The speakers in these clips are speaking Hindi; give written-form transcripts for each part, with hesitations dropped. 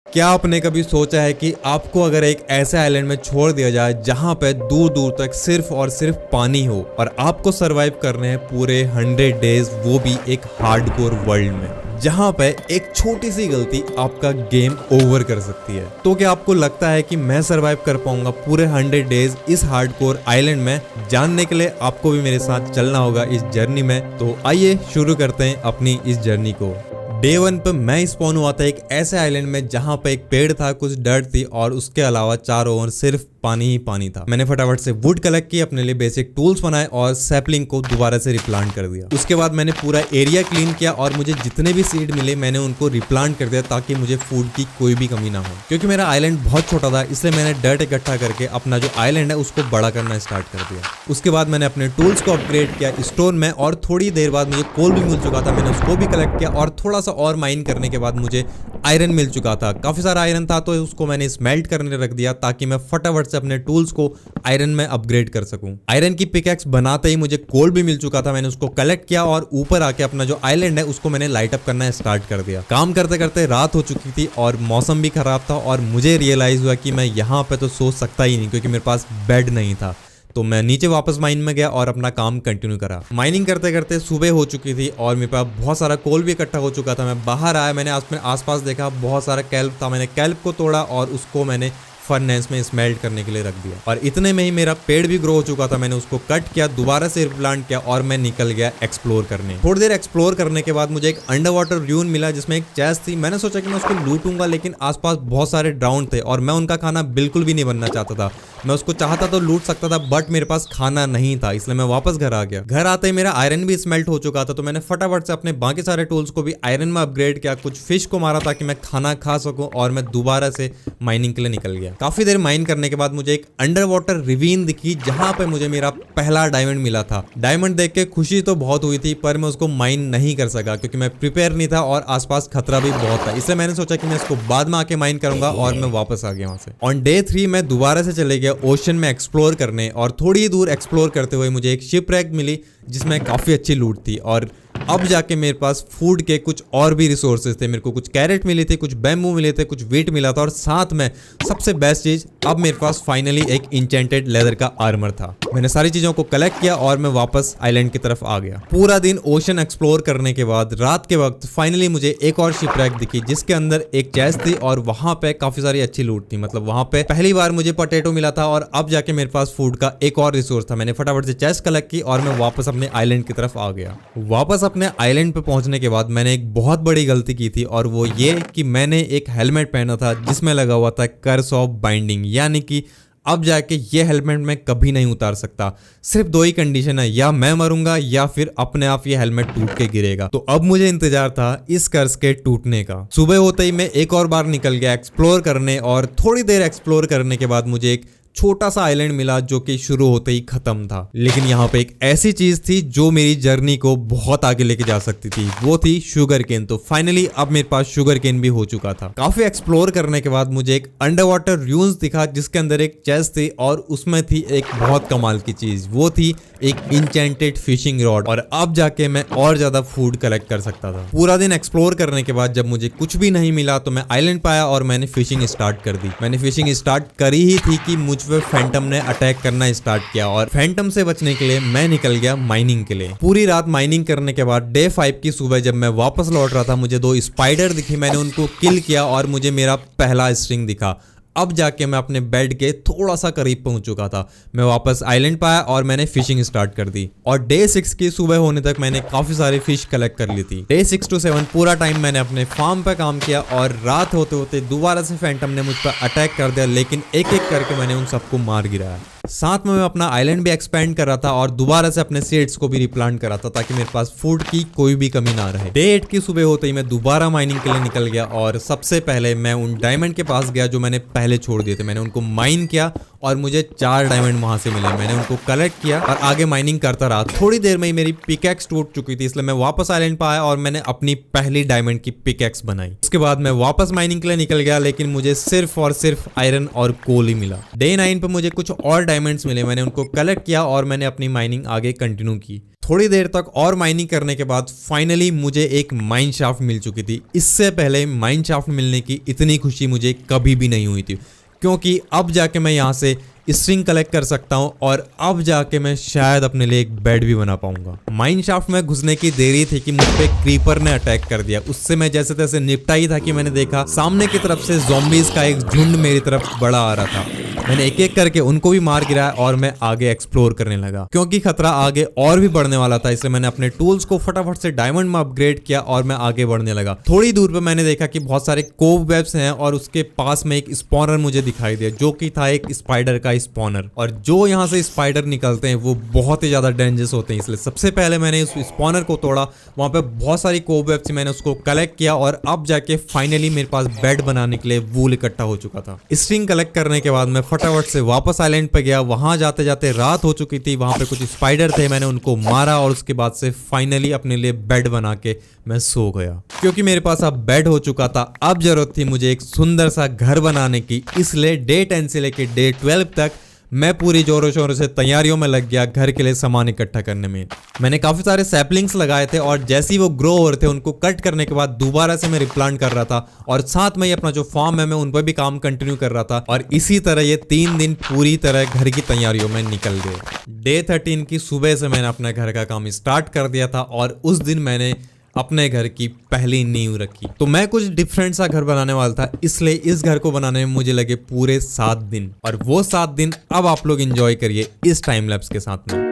क्या आपने कभी सोचा है कि आपको अगर एक ऐसे आइलैंड में छोड़ दिया जाए जहां पे दूर दूर तक सिर्फ और सिर्फ पानी हो और आपको सरवाइव करने हैं पूरे 100 डेज, वो भी एक हार्डकोर वर्ल्ड में, जहां पे एक छोटी सी गलती आपका गेम ओवर कर सकती है। तो क्या आपको लगता है कि मैं सरवाइव कर पाऊंगा पूरे 100 डेज इस हार्डकोर आइलैंड में? जानने के लिए आपको भी मेरे साथ चलना होगा इस जर्नी में। तो आइए शुरू करते हैं अपनी इस जर्नी को। डे 1 पे मैं स्पॉन हुआ था एक ऐसे आइलैंड में जहां पे एक पेड़ था, कुछ डर्ट थी और उसके अलावा चारों ओर सिर्फ पानी ही पानी था। मैंने फटाफट से वुड कलेक्ट की, अपने लिए बेसिक टूल्स बनाए और सैपलिंग को दोबारा से रिप्लांट कर दिया। उसके बाद मैंने पूरा एरिया क्लीन किया और मुझे जितने भी सीड मिले मैंने उनको रिप्लांट कर दिया ताकि मुझे फूड की कोई भी कमी ना हो। क्योंकि मेरा आइलैंड बहुत छोटा था इसलिए मैंने डर्ट इकट्ठा करके अपना जो आइलैंड है उसको बड़ा करना स्टार्ट कर दिया। उसके बाद मैंने अपने टूल्स को अपग्रेड किया स्टोन में और थोड़ी देर बाद मुझे कोल भी मिल चुका था, मैंने उसको भी कलेक्ट किया और थोड़ा सा और माइन करने के बाद मुझे आयरन मिल चुका था। काफी सारा आयरन था तो उसको मैंने स्मेल्ट करने रख दिया ताकि मैं फटाफट से अपने टूल्स को आयरन में अपग्रेड कर सकूं। आयरन की पिकैक्स बनाते ही मुझे कोल भी मिल चुका था, मैंने उसको कलेक्ट किया और ऊपर आके अपना जो आइलैंड है उसको मैंने लाइट अप करना स्टार्ट कर दिया। काम करते करते रात हो चुकी थी और मौसम भी खराब था और मुझे रियलाइज हुआ कि मैं यहाँ पे तो सो सकता ही नहीं क्योंकि मेरे पास बेड नहीं था। तो मैं नीचे वापस माइन में गया और अपना काम कंटिन्यू करा। माइनिंग करते करते सुबह हो चुकी थी और मेरे पास बहुत सारा कोल भी इकट्ठा हो चुका था। मैं बाहर आया, मैंने आसपास देखा बहुत सारा कैल्प था, मैंने कैल्प को तोड़ा और उसको मैंने फर्नेस में स्मेल्ट करने के लिए रख दिया। और इतने में ही मेरा पेड़ भी ग्रो हो चुका था, मैंने उसको कट किया, दोबारा से रिप्लांट किया और मैं निकल गया एक्सप्लोर करने। थोड़ी देर एक्सप्लोर करने के बाद मुझे एक अंडर वाटर ड्यून मिला जिसमें एक चेस्ट थी। मैंने सोचा कि मैं उसको लूटूंगा लेकिन आसपास बहुत सारे ड्राउन थे और मैं उनका खाना बिल्कुल भी नहीं बनना चाहता था। मैं उसको चाहता तो लूट सकता था बट मेरे पास खाना नहीं था, इसलिए मैं वापस घर आ गया। घर आते ही मेरा आयरन भी स्मेल्ट हो चुका था तो मैंने फटाफट से अपने बाकी सारे टूल्स को भी आयरन में अपग्रेड किया, कुछ फिश को मारा ताकि मैं खाना खा सकूं और मैं दोबारा से माइनिंग के लिए निकल गया। काफी देर माइन करने के बाद मुझे एक अंडर वाटर रिवीन दिखी जहां पे मुझे मेरा पहला डायमंड मिला था। डायमंड देख के खुशी तो बहुत हुई थी पर मैं उसको माइन नहीं कर सका क्योंकि मैं प्रिपेयर नहीं था और आसपास खतरा भी बहुत था, इसलिए मैंने सोचा कि मैं इसको बाद में आके माइन करूंगा और मैं वापस आ गया वहां से। ऑन डे 3 मैं दोबारा से चले गया ओशन में एक्सप्लोर करने और थोड़ी दूर एक्सप्लोर करते हुए मुझे एक शिपरेक मिली जिसमें काफी अच्छी लूट थी और अब जाके मेरे पास फूड के कुछ और भी रिसोर्सेज थे। मेरे को कुछ कैरेट मिले थे, कुछ बैम्बू मिले थे, कुछ वीट मिला था और साथ में सबसे बेस्ट चीज अब मेरे पास फाइनली एक इंचेंटेड लेदर का आर्मर था। मैंने सारी चीजों को कलेक्ट किया और मैं वापस आइलैंड की तरफ आ गया। पूरा दिन ओशन एक्सप्लोर करने के बाद रात के वक्त फाइनली मुझे एक और शिपरेक दिखी जिसके अंदर एक चेस्ट थी और वहां पे काफी सारी अच्छी लूट थी। मतलब वहां पे पहली बार मुझे पोटैटो मिला था और अब जाके मेरे पास फूड का एक और रिसोर्स था। मैंने फटाफट से चेस्ट कलेक्ट की और मैं वापस अपने आइलैंड की तरफ आ गया। वापस अपने आइलैंड पे पहुंचने के बाद मैंने एक बहुत बड़ी गलती की थी और वो ये कि मैंने एक हेलमेट पहना था जिसमें लगा हुआ था कर्स ऑफ बाइंडिंग, यानी कि अब जाके ये हेलमेट मैं कभी नहीं उतार सकता। सिर्फ दो ही कंडीशन है, या मैं मरूंगा या फिर अपने आप ये हेलमेट टूट के गिरेगा। तो अब मुझे इंतजार था इस कर्स के टूटने का। सुबह होते ही मैं एक और बार निकल गया एक्सप्लोर करने और थोड़ी देर एक्सप्लोर करने के बाद मुझे एक छोटा सा आइलैंड मिला जो कि शुरू होते ही खत्म था। लेकिन यहाँ पे एक ऐसी चीज थी जो मेरी जर्नी को बहुत आगे लेके जा सकती थी, वो थी शुगर केन। तो फाइनली अब मेरे पास शुगर केन भी हो चुका था। काफी एक्सप्लोर करने के बाद मुझे एक अंडर वाटर र्यून्स दिखा जिसके अंदर एक चेस्ट थी और उसमें थी एक बहुत कमाल की चीज, वो थी एक इंचेंटेड फिशिंग रॉड और अब जाके मैं और ज्यादा फूड कलेक्ट कर सकता था। पूरा दिन एक्सप्लोर करने के बाद जब मुझे कुछ भी नहीं मिला तो मैं आइलैंड पाया और मैंने फिशिंग स्टार्ट कर दी। मैंने फिशिंग स्टार्ट करी ही थी कि मुझ पे फैंटम ने अटैक करना स्टार्ट किया और फैंटम से बचने के लिए मैं निकल गया माइनिंग के लिए। पूरी रात माइनिंग करने के बाद डे 5 की सुबह जब मैं वापस लौट रहा था मुझे 2 स्पाइडर दिखी, मैंने उनको किल किया और मुझे मेरा पहला स्ट्रिंग दिखा। अब जाके मैं अपने बेड के थोड़ा सा करीब पहुंच चुका था। मैं वापस आइलैंड पाया और मैंने फिशिंग स्टार्ट कर दी और डे 6 की सुबह होने तक मैंने काफी सारी फिश कलेक्ट कर ली थी। डे 6 to 7 पूरा टाइम मैंने अपने फार्म पे काम किया और रात होते होते दोबारा से फैंटम ने मुझ पर अटैक कर दिया, लेकिन एक एक करके मैंने उन सबको मार गिराया। साथ में मैं अपना आइलैंड भी एक्सपेंड कर रहा था और दोबारा से अपने सीड्स को भी रिप्लांट कर रहा था ताकि मेरे पास फूड की कोई भी कमी ना रहे। डे 8 की सुबह होते ही मैं दोबारा माइनिंग के लिए निकल गया और सबसे पहले मैं उन डायमंड के पास गया जो मैंने पहले छोड़ दिए थे। मैंने उनको माइन किया और मुझे 4 डायमंड वहां से मिले। मैंने उनको कलेक्ट किया और आगे माइनिंग करता रहा। थोड़ी देर में ही मेरी पिकैक्स टूट चुकी थी, इसलिए मैं वापस आइलैंड पर आया और मैंने अपनी पहली डायमंड की पिकैक्स बनाई। उसके बाद मैं वापस माइनिंग के लिए निकल गया, लेकिन मुझे सिर्फ और सिर्फ आयरन और कोल ही मिला। डे 9 पे मुझे कुछ और डायमंड्स मिले, मैंने उनको कलेक्ट किया और मैंने अपनी माइनिंग आगे कंटिन्यू की। थोड़ी देर तक और माइनिंग करने के बाद फाइनली मुझे एक माइन शाफ्ट मिल चुकी थी। इससे पहले माइन शाफ्ट मिलने की इतनी खुशी मुझे कभी भी नहीं हुई थी, क्योंकि अब जाके मैं यहाँ से स्ट्रिंग कलेक्ट कर सकता हूँ और अब जाके मैं शायद अपने लिए एक बेड भी बना पाऊंगा। माइन शाफ्ट में घुसने की देरी थी कि मुझ पे क्रीपर ने अटैक कर दिया। उससे मैं जैसे तैसे निपटा ही था कि मैंने देखा सामने की तरफ से ज़ॉम्बीज़ का एक झुंड मेरी तरफ बड़ा आ रहा था। मैंने एक एक करके उनको भी मार गिराया और मैं आगे एक्सप्लोर करने लगा, क्योंकि खतरा आगे और भी बढ़ने वाला था। इसलिए मैंने अपने टूल्स को फटाफट से डायमंड में अपग्रेड किया और मैं आगे बढ़ने लगा। थोड़ी दूर पे मैंने देखा कि बहुत सारे कोव वेब्स हैं और उसके पास में एक स्पॉनर मुझे दिखाई दिया, जो कि था एक स्पाइडर का स्पॉनर। और जो यहाँ से स्पाइडर निकलते हैं वो बहुत ही ज्यादा डेंजरस होते हैं, इसलिए सबसे पहले मैंने उस स्पॉनर को तोड़ा। वहां पे बहुत सारी कोव वेब्स थी, मैंने उसको कलेक्ट किया और अब जाके फाइनली मेरे पास बेड बनाने के लिए वूल इकट्ठा हो चुका था। स्ट्रिंग कलेक्ट करने के बाद मैं फटाफट से वापस आइलैंड पे गया। वहां जाते जाते रात हो चुकी थी। वहां पे कुछ स्पाइडर थे, मैंने उनको मारा और उसके बाद से फाइनली अपने लिए बेड बना के मैं सो गया। क्योंकि मेरे पास अब बेड हो चुका था, अब जरूरत थी मुझे एक सुंदर सा घर बनाने की। इसलिए डे 10 से लेके डे 12 तक मैं पूरी जोरों शोरों से तैयारियों में लग गया घर के लिए सामान इकट्ठा करने में। मैंने काफी सारे सैपलिंग्स लगाए थे और जैसे ही वो ग्रो हो रहे थे उनको कट करने के बाद दोबारा से मैं रिप्लांट कर रहा था और साथ में ही अपना जो फार्म है मैं उन पर भी काम कंटिन्यू कर रहा था। और इसी तरह ये 3 दिन पूरी तरह घर की तैयारियों में निकल गए। डे 13 की सुबह से मैंने अपने घर का काम स्टार्ट कर दिया था और उस दिन मैंने अपने घर की पहली नींव रखी। तो मैं कुछ डिफरेंट सा घर बनाने वाला था, इसलिए इस घर को बनाने में मुझे लगे पूरे 7 दिन। और वो 7 दिन अब आप लोग एंजॉय करिए इस टाइम लैप्स के साथ में।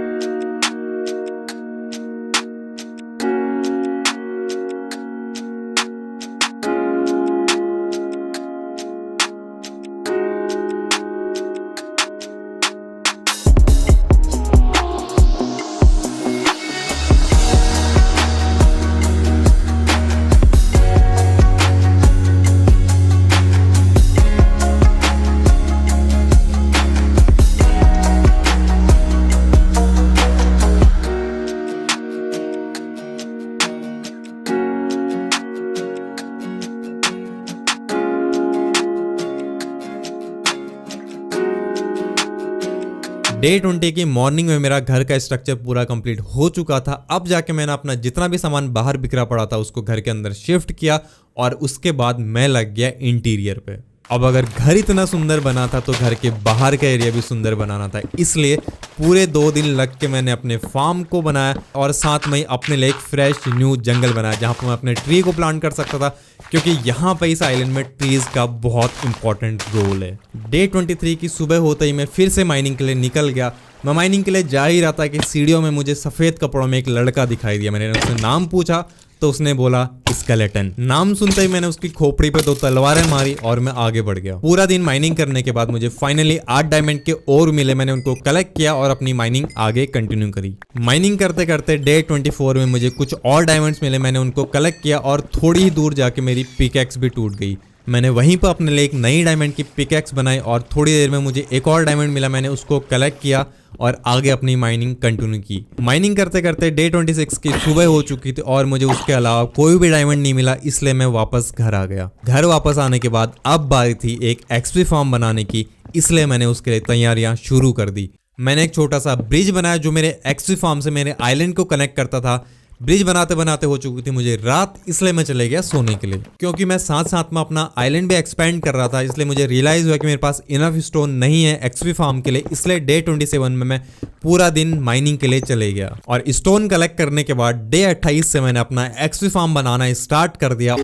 डे 20 की मॉर्निंग में मेरा घर का स्ट्रक्चर पूरा कंप्लीट हो चुका था। अब जाके मैंने अपना जितना भी सामान बाहर बिखरा पड़ा था उसको घर के अंदर शिफ्ट किया और उसके बाद मैं लग गया इंटीरियर पे। अब अगर घर इतना सुंदर बना था तो घर के बाहर का एरिया भी सुंदर बनाना था, इसलिए पूरे 2 दिन लग के मैंने अपने फार्म को बनाया और साथ में ही अपने लिए एक फ्रेश न्यू जंगल बनाया जहाँ पर मैं अपने ट्री को प्लांट कर सकता था, क्योंकि यहाँ पे इस आइलैंड में ट्रीज का बहुत इंपॉर्टेंट रोल है। डे 23 की सुबह होते ही मैं फिर से माइनिंग के लिए निकल गया। मैं माइनिंग के लिए जा ही रहा था कि सीढ़ियों में मुझे सफेद कपड़ों में एक लड़का दिखाई दिया। मैंने उससे नाम पूछा तो उसने बोला स्केलेटन। नाम सुनते ही मैंने उसकी खोपड़ी पे 2 तलवारें मारी और मैं आगे बढ़ गया। पूरा दिन माइनिंग करने के बाद मुझे फाइनली 8 डायमंड के और मिले। मैंने उनको कलेक्ट किया और अपनी माइनिंग आगे कंटिन्यू करी। माइनिंग करते करते डे 24 में मुझे कुछ और डायमंड्स मिले। मैंने उनको कलेक्ट किया और थोड़ी ही दूर जाके मेरी पिकैक्स भी टूट गई। मैंने वहीं पर अपने लिए एक नई डायमंड की पिकैक्स बनाई और थोड़ी देर में मुझे एक और डायमंड मिला। मैंने उसको कलेक्ट किया और आगे अपनी माइनिंग कंटिन्यू की। माइनिंग करते करते डे 26 की सुबह हो चुकी थी और मुझे उसके अलावा कोई भी डायमंड नहीं मिला, इसलिए मैं वापस घर आ गया। घर वापस आने के बाद अब बारी थी एक एक्सपी फार्म बनाने की, इसलिए मैंने उसके लिए तैयारियां शुरू कर दी। मैंने एक छोटा सा ब्रिज बनाया जो मेरे एक्सपी फार्म से मेरे आइलैंड को कनेक्ट करता था। ब्रिज बनाते बनाते हो चुकी थी मुझे रात, इसलिए मैं चले गया सोने के लिए। क्योंकि मैं साथ साथ में अपना आइलैंड भी एक्सपेंड कर रहा था, इसलिए मुझे रियलाइज हुआ कि मेरे पास इनफ स्टोन नहीं है एक्सपी फार्म के लिए। इसलिए डे 27 में मैं पूरा दिन माइनिंग के लिए चले गया और स्टोन कलेक्ट करने के बाद डे 28 से मैंने अपना एक्सपी फार्म बनाना स्टार्ट कर दिया।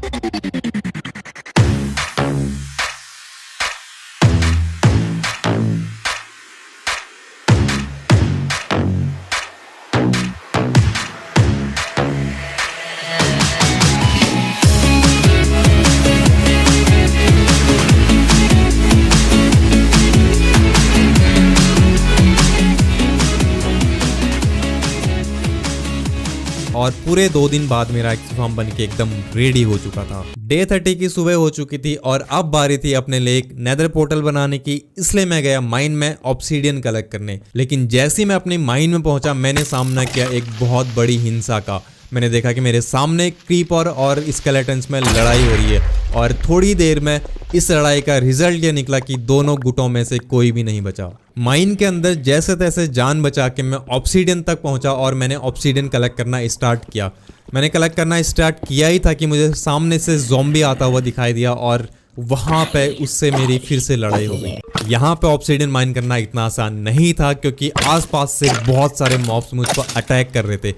और पूरे 2 दिन बाद मेरा एक्स फार्म बन के एकदम रेडी हो चुका था। डे 30 की सुबह हो चुकी थी और अब बारी थी अपने लिए एक नेदर पोर्टल बनाने की, इसलिए मैं गया माइन में ऑब्सीडियन कलेक्ट करने। लेकिन जैसे ही मैं अपनी माइन में पहुंचा मैंने सामना किया एक बहुत बड़ी हिंसा का। मैंने देखा कि मेरे सामने क्रीपर और स्केलेटन्स में लड़ाई हो रही है और थोड़ी देर में इस लड़ाई का रिजल्ट ये निकला कि दोनों गुटों में से कोई भी नहीं बचा। माइन के अंदर जैसे तैसे जान बचा के मैं ऑब्सीडियन तक पहुंचा और मैंने ऑब्सीडियन कलेक्ट करना स्टार्ट किया। मैंने कलेक्ट करना स्टार्ट किया ही था कि मुझे सामने से ज़ॉम्बी आता हुआ दिखाई दिया और वहां पे उससे मेरी फिर से लड़ाई हो गई। यहाँ पे ऑब्सीडियन माइन करना इतना आसान नहीं था क्योंकि आसपास से बहुत सारे मॉब्स मुझ पर अटैक कर रहे थे।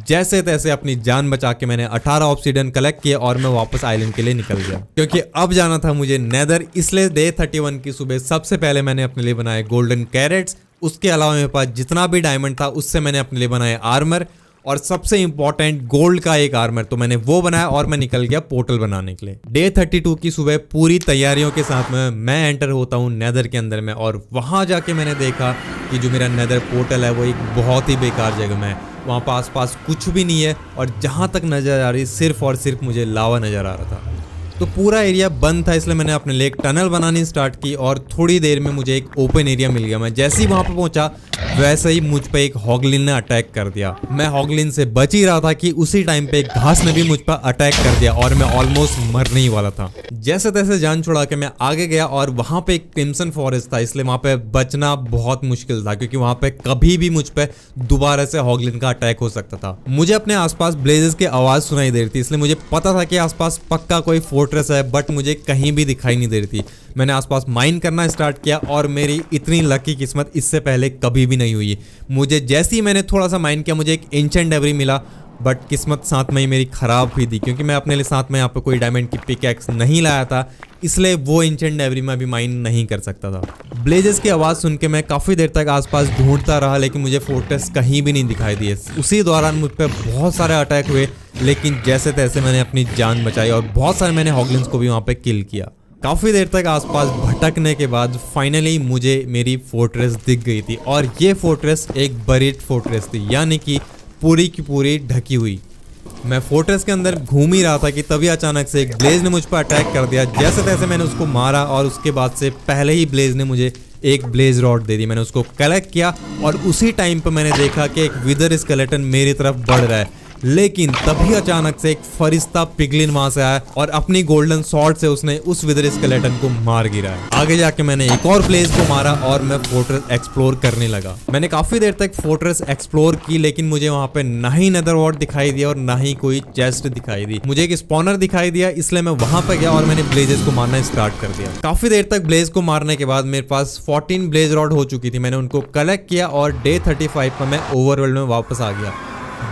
जैसे तैसे अपनी जान बचा के मैंने 18 ऑब्सीडियन कलेक्ट किए और मैं वापस आइलैंड के लिए निकल गया क्योंकि अब जाना था मुझे नेदर। इसलिए डे 31 की सुबह सबसे पहले मैंने अपने लिए बनाए गोल्डन कैरेट्स। उसके अलावा मेरे पास जितना भी डायमंड था उससे मैंने अपने लिए बनाए आर्मर और सबसे इंपॉर्टेंट गोल्ड का एक आर्मर, तो मैंने वो बनाया और मैं निकल गया पोर्टल बनाने के लिए। डे 32 की सुबह पूरी तैयारियों के साथ में मैं एंटर होता हूँ नेदर के अंदर में और वहां जाके मैंने देखा कि जो मेरा नेदर पोर्टल है वो एक बहुत ही बेकार जगह में है। वहाँ पर आसपास कुछ भी नहीं है और जहाँ तक नजर आ रही सिर्फ और सिर्फ मुझे लावा नजर आ रहा था। तो पूरा एरिया बंद था, इसलिए मैंने अपने लिए एक टनल बनानी स्टार्ट की और थोड़ी देर में मुझे एक ओपन एरिया मिल गया। मैं जैसे ही वहां पर पहुंचा वैसे ही मुझ पे एक हॉगलिन ने अटैक कर दिया। मैं हॉगलिन से बच ही रहा था कि उसी टाइम पे एक घास ने भी मुझ पर अटैक कर दिया और मैं ऑलमोस्ट मरने ही वाला था। जैसे तैसे जान छुड़ा के मैं आगे गया और वहां पे एक क्रिम्सन फॉरेस्ट था, इसलिए वहां पे बचना बहुत मुश्किल था क्योंकि वहां पे कभी भी मुझ पे दोबारा से हॉगलिन का अटैक हो सकता था। मुझे अपने आसपास ब्लेजेस की आवाज सुनाई दे रही थी, इसलिए मुझे पता था कि आसपास पक्का कोई फोर्ट्रेस है, बट मुझे कहीं भी दिखाई नहीं दे रही थी। मैंने आसपास माइन करना स्टार्ट किया और मेरी इतनी लकी किस्मत इससे पहले कभी भी नहीं हुई। मुझे जैसे ही मैंने थोड़ा सा माइन किया मुझे एक एंशिएंट डेब्री मिला, बट किस्मत साथ में ही मेरी खराब हुई थी क्योंकि मैं अपने लिए साथ में यहाँ पे कोई डायमंड की पिकैक्स नहीं लाया था, इसलिए वो एंशिएंट डेब्री में भी माइन नहीं कर सकता था। ब्लेजेस की आवाज़ सुन के मैं काफ़ी देर तक आसपास ढूंढता रहा लेकिन मुझे फोर्ट्रेस कहीं भी नहीं दिखाई दिए। उसी दौरान मुझ पर बहुत सारे अटैक हुए लेकिन जैसे तैसे मैंने अपनी जान बचाई और बहुत सारे मैंने हॉगलिन्स को भी वहाँ पे किल किया। काफ़ी देर तक आसपास भटकने के बाद फाइनली मुझे मेरी फोर्ट्रेस दिख गई थी और ये फोर्ट्रेस एक बरीड फोर्ट्रेस थी, यानी कि पूरी की पूरी ढकी हुई। मैं फोर्ट्रेस के अंदर घूम ही रहा था कि तभी अचानक से एक ब्लेज ने मुझ पर अटैक कर दिया। जैसे तैसे मैंने उसको मारा और उसके बाद से पहले ही ब्लेज ने मुझे एक ब्लेज रॉड दे दी। मैंने उसको कलेक्ट किया और उसी टाइम पर मैंने देखा कि एक विदर स्केलेटन मेरी तरफ बढ़ रहा है, लेकिन तभी अचानक से एक फरिश्ता पिगलिन वहां से आया और अपनी गोल्डन सॉर्ड से उसने उस विदर स्केलेटन को मार गिराया। आगे जाके मैंने एक और ब्लेज को मारा और मैं फोर्ट्रेस एक्सप्लोर करने लगा। मैंने काफी देर तक फोर्ट्रेस एक्सप्लोर की लेकिन मुझे वहां पे ना ही नेदर वॉर्ड दिखाई दिया और ना ही कोई चेस्ट दिखाई दी। मुझे एक स्पॉनर दिखाई दिया, इसलिए मैं वहां पे गया और मैंने ब्लेजेस को मारना स्टार्ट कर दिया। काफी देर तक ब्लेज को मारने के बाद मेरे पास 14 ब्लेज रॉड हो चुकी थी। मैंने उनको कलेक्ट किया और डे 35 पर मैं ओवरवर्ल्ड में वापस आ गया।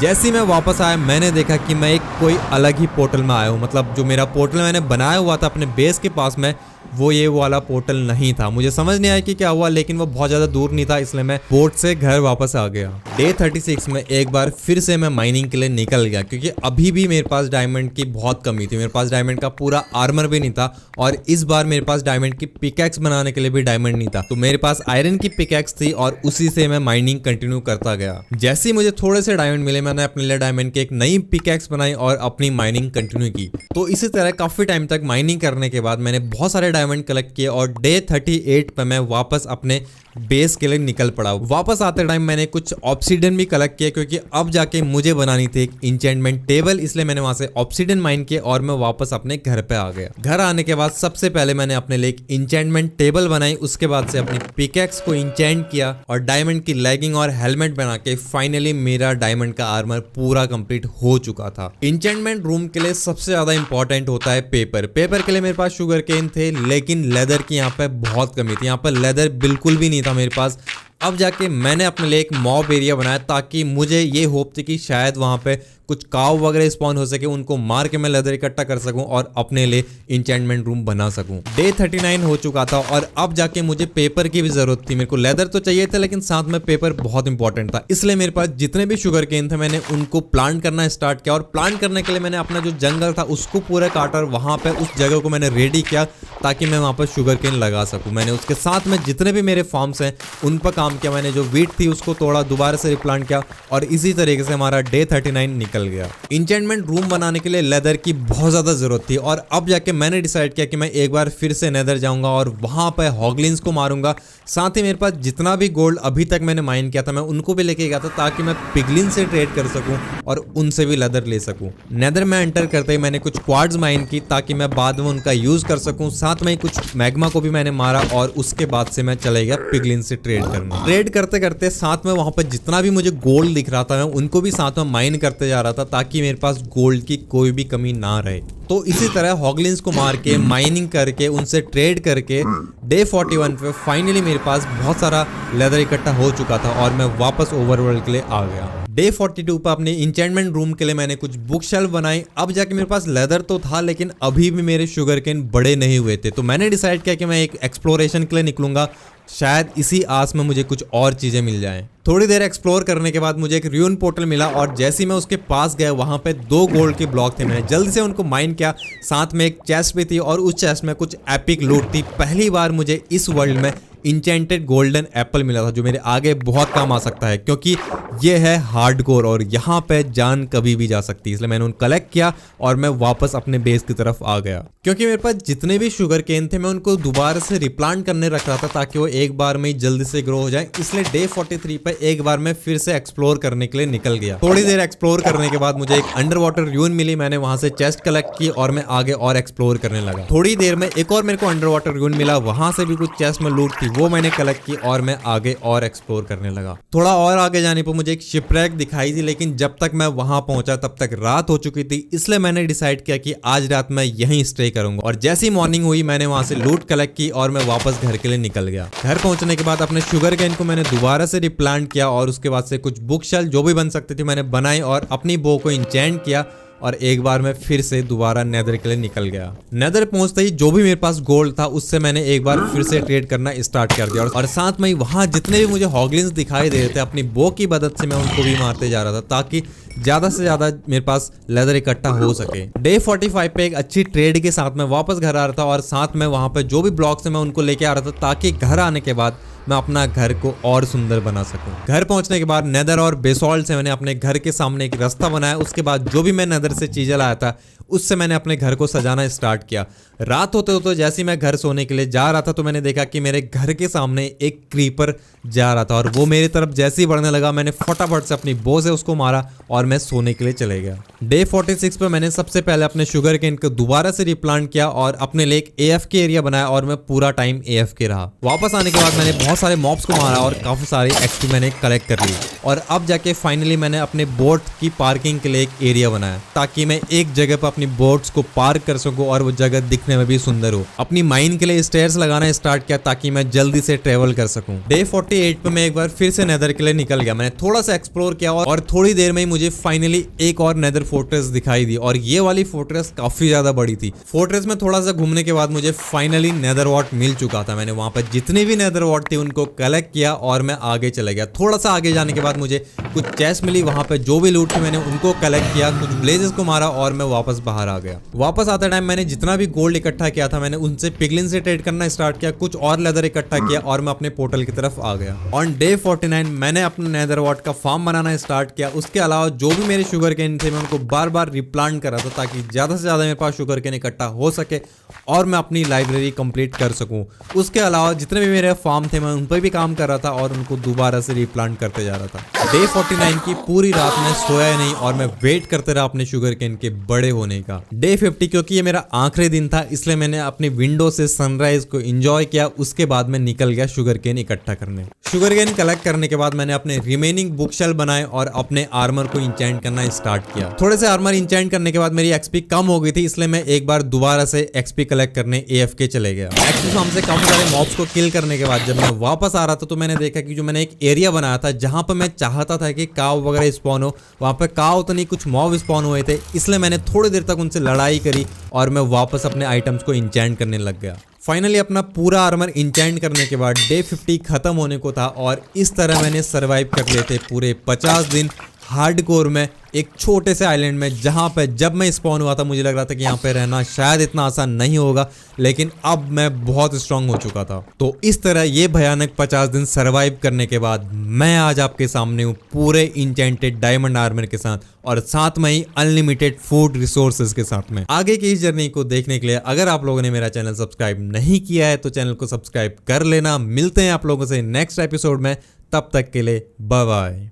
जैसे ही मैं वापस आया मैंने देखा कि मैं एक कोई अलग ही पोर्टल में आया हूँ। मतलब जो मेरा पोर्टल मैंने बनाया हुआ था अपने बेस के पास में वो ये वाला पोर्टल नहीं था। मुझे समझ नहीं आया कि क्या हुआ, लेकिन वो बहुत ज़्यादा दूर नहीं था, इसलिए मैं बोट से घर वापस आ गया। डे 36 में एक बार फिर से मैं माइनिंग के लिए निकल गया क्योंकि अभी भी मेरे पास डायमंड की बहुत कमी थी। मेरे पास डायमंड का पूरा आर्मर भी नहीं था और इस बार मेरे पास डायमंड की पिकैक्स बनाने के लिए भी डायमंड नहीं था। तो मेरे पास आयरन की पिकैक्स थी और उसी से मैं माइनिंग कंटिन्यू करता गया। जैसे ही मुझे थोड़े से डायमंड मिले मैंने अपने लिए डायमंड की एक नई पिकैक्स बनाई और अपनी माइनिंग कंटिन्यू की। तो इसी तरह काफी टाइम तक माइनिंग करने के बाद मैंने बहुत सारे डायमंड कलेक्ट किए और डे 38 पे मैं वापस अपने बेस के लिए निकल पड़ा। वापस आते टाइम मैंने कुछ ऑब्सीडियन भी कलेक्ट किया क्योंकि अब जाके मुझे बनानी थी एक इंचेंटमेंट टेबल, इसलिए मैंने वहां से ऑब्सीडियन माइन किया और मैं वापस अपने घर पे आ गया। घर आने के बाद सबसे पहले मैंने अपने लिए एक इंचेंटमेंट टेबल बनाई, उसके बाद से अपनी पिकैक्स को इंचेंट किया और डायमंड की लेगिंग और हेलमेट बना के फाइनली मेरा डायमंड का आर्मर पूरा कंप्लीट हो चुका था। इंचेंटमेंट रूम के लिए सबसे ज्यादा इंपॉर्टेंट होता है पेपर। पेपर के लिए मेरे पास शुगर केन थे लेकिन लेदर की यहाँ पे बहुत कमी थी। यहाँ पर लेदर बिल्कुल भी नहीं था मेरे पास। अब जाके मैंने अपने लिए एक मॉब एरिया बनाया ताकि मुझे ये होप थी कि शायद वहाँ पे कुछ काव वगैरह स्पॉन हो सके, उनको मार के मैं लेदर इकट्ठा कर सकूं और अपने लिए इंचेंटमेंट रूम बना सकूं। डे 39 हो चुका था और अब जाके मुझे पेपर की भी जरूरत थी। मेरे को लेदर तो चाहिए था लेकिन साथ में पेपर बहुत इंपॉर्टेंट था, इसलिए मेरे पास जितने भी शुगर केन थे मैंने उनको प्लांट करना स्टार्ट किया। और प्लांट करने के लिए मैंने अपना जो जंगल था उसको पूरा काटा और वहां पर उस जगह को मैंने रेडी किया ताकि मैं वहां पर शुगर केन लगा सकूं। मैंने उसके साथ में जितने भी मेरे फार्म्स हैं उन पर काम किया। मैंने जो वीट थी उसको तोड़ा, दोबारा से रिप्लांट किया और इसी तरीके से हमारा डे 39 निकल निकल गया। इंचेंटमेंट रूम बनाने के लिए लेदर की बहुत ज्यादा जरूरत थी और अब जाके मैंने डिसाइड किया कि मैं एक बार फिर से नेदर जाऊंगा और वहां पर हॉगलिन्स को मारूंगा। साथ ही मेरे पास जितना भी गोल्ड अभी तक मैंने माइन किया था मैं उनको भी लेके गया था ताकि मैं पिगलिन से ट्रेड कर सकूं और उनसे भी लेदर ले सकूं। नेदर में एंटर करते ही मैंने कुछ क्वार्ट्ज माइन की ताकि मैं बाद में उनका यूज कर सकूं। साथ में कुछ मैग्मा को भी मैंने मारा और उसके बाद से मैं चले गया पिगलिन से ट्रेड करने। ट्रेड करते करते साथ में वहां पर जितना भी मुझे गोल्ड दिख रहा था मैं उनको भी साथ में माइन करते जा रहा था ताकि मेरे पास गोल्ड की कोई भी कमी ना रहे। तो इसी तरह हॉगलिन्स को मार के माइनिंग करके उनसे ट्रेड करके डे 41 पे फाइनली मेरे पास बहुत सारा लेदर इकट्ठा हो चुका था और मैं वापस ओवरवर्ल्ड के लिए आ गया। डे 42 पर अपने इंचेंटमेंट रूम के लिए मैंने कुछ बुक शेल्फ बनाई। अब जाके मेरे पास लेदर तो था लेकिन अभी भी मेरे शुगर केन बड़े नहीं हुए थे, तो मैंने डिसाइड किया कि मैं एक एक्सप्लोरेशन के लिए निकलूंगा, शायद इसी आस में मुझे कुछ और चीजें मिल जाएं। थोड़ी देर एक्सप्लोर करने के बाद मुझे एक र्यून पोर्टल मिला और जैसे ही मैं उसके पास गया वहां पे 2 गोल्ड के ब्लॉक थे। मैंने जल्दी से उनको माइन किया। साथ में एक चेस्ट भी थी और उस चेस्ट में कुछ एपिक लूट थी। पहली बार मुझे इस वर्ल्ड में इंचेंटेड गोल्डन एप्पल मिला था जो मेरे आगे बहुत काम आ सकता है क्योंकि ये है हार्डकोर और यहाँ पे जान कभी भी जा सकती है। इसलिए मैंने उन कलेक्ट किया और मैं वापस अपने बेस की तरफ आ गया। क्योंकि मेरे पास जितने भी शुगर केन थे मैं उनको दोबारा से रिप्लांट करने रख रहा था ताकि वो एक बार में ही जल्दी से ग्रो हो जाए। इसलिए डे 43 पे एक बार मैं फिर से एक्सप्लोर करने के लिए निकल गया। थोड़ी देर एक्सप्लोर करने के बाद मुझे एक अंडर वाटर र्यून मिली। मैंने वहां से चेस्ट कलेक्ट की और मैं आगे और एक्सप्लोर करने लगा। थोड़ी देर में एक और मेरे को अंडर वाटर र्यून मिला, वहां से भी कुछ चेस्ट में लूट थी, वो मैंने कलेक्ट की और मैं आगे और एक्सप्लोर करने लगा। थोड़ा और आगे जाने पर मुझे एक शिपरैक दिखाई थी लेकिन जब तक मैं वहां पहुंचा तब तक रात हो चुकी थी। इसलिए मैंने डिसाइड किया कि आज रात मैं यहीं स्टे करूंगा और जैसी मॉर्निंग हुई मैंने वहां से लूट कलेक्ट की और मैं वापस घर के लिए निकल गया। घर पहुंचने के बाद अपने शुगर केन को मैंने दोबारा से रिप्लांट किया और उसके बाद से कुछ बुक शेल्फ जो भी बन सकती थी मैंने बनाई और अपनी बो को इंचेंट किया और एक बार मैं फिर से दोबारा नेदर के लिए निकल गया। नेदर पहुंचते ही जो भी मेरे पास गोल्ड था उससे मैंने एक बार फिर से ट्रेड करना स्टार्ट कर दिया और साथ में ही वहां जितने भी मुझे हॉगलिन्स दिखाई दे रहे थे अपनी बो की मदद से मैं उनको भी मारते जा रहा था ताकि ज्यादा से ज्यादा मेरे पास लेदर इकट्ठा हो सके। डे 45 पे एक अच्छी ट्रेड के साथ मैं वापस घर आ रहा था और साथ में वहां पे जो भी ब्लॉक्स है मैं उनको लेके आ रहा था ताकि घर आने के बाद मैं अपना घर को और सुंदर बना सकूं। घर पहुंचने के बाद नेदर और बेसॉल्ट से मैंने अपने घर के सामने एक रास्ता बनाया। उसके बाद जो भी मैं नेदर से चीजें लाया था उससे मैंने अपने घर को सजाना स्टार्ट किया। रात होते होते जैसे ही मैं घर सोने के लिए जा रहा था तो मैंने देखा कि मेरे घर के सामने एक क्रीपर जा रहा था और वो मेरी तरफ जैसे ही बढ़ने लगा मैंने फटाफट से अपनी बो से उसको मारा और मैं सोने के लिए चले गया। डे 46 पे मैंने सबसे पहले अपने शुगर केन को दोबारा से रिप्लांट किया और अपने लिए एक AFK एरिया बनाया और मैं पूरा टाइम AFK रहा। वापस आने के बाद मैंने बहुत सारे मॉब्स को मारा और काफी सारी XP मैंने कलेक्ट कर ली और अब जाके फाइनली मैंने अपने बोट की पार्किंग के लिए एक एरिया बनाया ताकि मैं एक जगह पर अपनी बोट्स को पार्क कर सकूं और वो जगह दिखने में भी सुंदर हो। अपनी माइन के लिए स्टेयर्स लगाना स्टार्ट किया ताकि मैं जल्दी से ट्रेवल कर सकूं। डे 48 पे मैं एक बार फिर से नेदर के लिए निकल गया। मैंने थोड़ा सा एक्सप्लोर किया और थोड़ी देर में ही मुझे फाइनली एक और नेदर फोर्ट्रेस दिखाई दी और ये वाली फोर्ट्रेस काफी ज्यादा बड़ी थी। फोर्ट्रेस में थोड़ा सा घूमने के बाद मुझे फाइनली नेदर वॉट मिल चुका था। मैंने वहां पर जितने भी नेदर वॉट थे उनको कलेक्ट किया और मैं आगे चले गया। थोड़ा सा आगे जाने के बाद मुझे कुछ चेस्ट मिली, वहां पे जो भी लूट थी मैंने उनको कलेक्ट किया, कुछ ब्लेजेस को मारा और मैं वापस बाहर आ गया। वापस आते टाइम मैंने जितना भी गोल्ड इकट्ठा किया था मैंने उनसे पिगलिन से ट्रेड करना स्टार्ट किया, कुछ और लेदर इकट्ठा किया और मैं अपने पोर्टल की तरफ आ गया। ऑन डे 49 मैंने अपने नेदर वॉट का फार्म बनाना स्टार्ट किया। उसके अलावा जो भी मेरे शुगर केन थे मैं उनको बार बार रिप्लांट कर रहा था ताकि ज्यादा से ज्यादा मेरे पास शुगर केन इकट्ठा हो सके और मैं अपनी लाइब्रेरी कंप्लीट कर सकूं। उसके अलावा जितने भी मेरे फार्म थे मैं उन पर भी काम कर रहा था और उनको दोबारा से रिप्लांट करते जा रहा था। डे 49 की पूरी रात में सोया नहीं और मैं वेट करते रहा अपने शुगर केन के बड़े होने का। डे 50 क्योंकि ये मेरा आखिरी दिन था इसलिए मैंने अपनी विंडो से सनराइज को एंजॉय किया। उसके बाद मैं निकल गया शुगर केन इकट्ठा करने। शुगर केन कलेक्ट करने के बाद मैंने अपने रिमेनिंग बुक शेल्फ बनाए और अपने आर्मर को इंचेंट करना स्टार्ट किया। थोड़े से आर्मर इंचेंट करने के बाद मेरी एक्सपी कम हो गई थी इसलिए मैं एक बार दोबारा से एक्सपी कलेक्ट करने AFK चले गया। एक्चुअली फार्म से काफी सारे मॉब्स को किल करने के बाद जब मैं वापस आ रहा था तो मैंने देखा कि जो मैंने एक एरिया बनाया था जहां पर मैं चाहता था कि काव वगैरह स्पॉन हो, वहां पर काव तो नहीं कुछ मॉब स्पॉन हुए थे। इसलिए मैंने थोड़ी देर तक उनसे लड़ाई करी और मैं वापस अपने आइटम्स को इंचेंट करने लग गया। फाइनली अपना पूरा आर्मर इंचेंट करने के बाद डे 50 खत्म होने को था और इस तरह मैंने सरवाइव कर लिए थे पूरे 50 दिन हार्डकोर में एक छोटे से आइलैंड में, जहां पे जब मैं स्पॉन हुआ था मुझे लग रहा था कि यहाँ पे रहना शायद इतना आसान नहीं होगा, लेकिन अब मैं बहुत स्ट्रांग हो चुका था। तो इस तरह ये भयानक 50 दिन सरवाइव करने के बाद मैं आज आपके सामने हूँ पूरे इंचेंटेड डायमंड आर्मर के साथ, और साथ में ही अनलिमिटेड फूड रिसोर्सेज के साथ में। आगे की इस जर्नी को देखने के लिए अगर आप लोगों ने मेरा चैनल सब्सक्राइब नहीं किया है तो चैनल को सब्सक्राइब कर लेना। मिलते हैं आप लोगों से नेक्स्ट एपिसोड में, तब तक के लिए बाय बाय।